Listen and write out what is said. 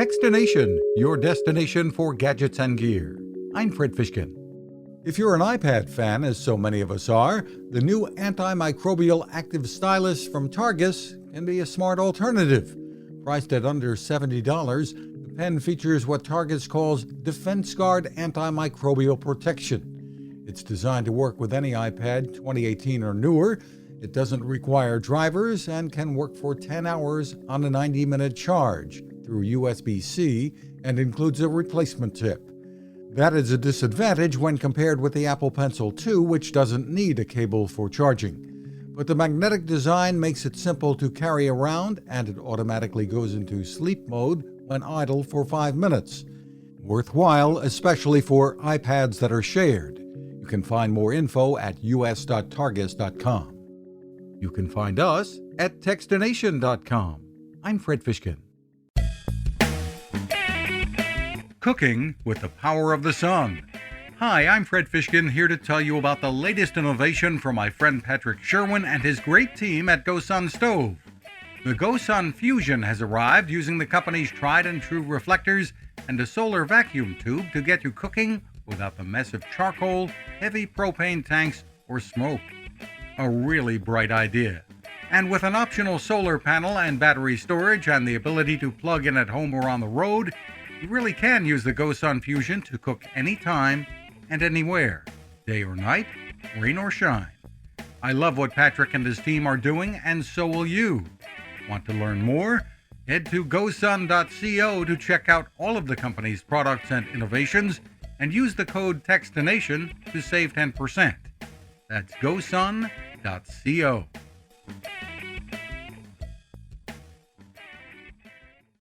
Techstination, your destination for gadgets and gear. I'm Fred Fishkin. If you're an iPad fan, as so many of us are, the new Antimicrobial Active Stylus from Targus can be a smart alternative. Priced at under $70, the pen features what Targus calls DefenseGuard antimicrobial protection. It's designed to work with any iPad 2018 or newer. It doesn't require drivers and can work for 10 hours on a 90-minute charge through USB-C and includes a replacement tip. That is a disadvantage when compared with the Apple Pencil 2, which doesn't need a cable for charging. But the magnetic design makes it simple to carry around, and it automatically goes into sleep mode when idle for 5 minutes. Worthwhile, especially for iPads that are shared. You can find more info at us.targus.com. You can find us at Techstination.com. I'm Fred Fishkin. Cooking with the power of the sun. Hi, I'm Fred Fishkin, here to tell you about the latest innovation from my friend Patrick Sherwin and his great team at GoSun Stove. The GoSun Fusion has arrived using the company's tried and true reflectors and a solar vacuum tube to get you cooking without the mess of charcoal, heavy propane tanks, or smoke. A really bright idea. And with an optional solar panel and battery storage and the ability to plug in at home or on the road, you really can use the GoSun Fusion to cook anytime and anywhere, day or night, rain or shine. I love what Patrick and his team are doing, and so will you. Want to learn more? Head to gosun.co to check out all of the company's products and innovations and use the code Techstination to save 10%. That's gosun.co.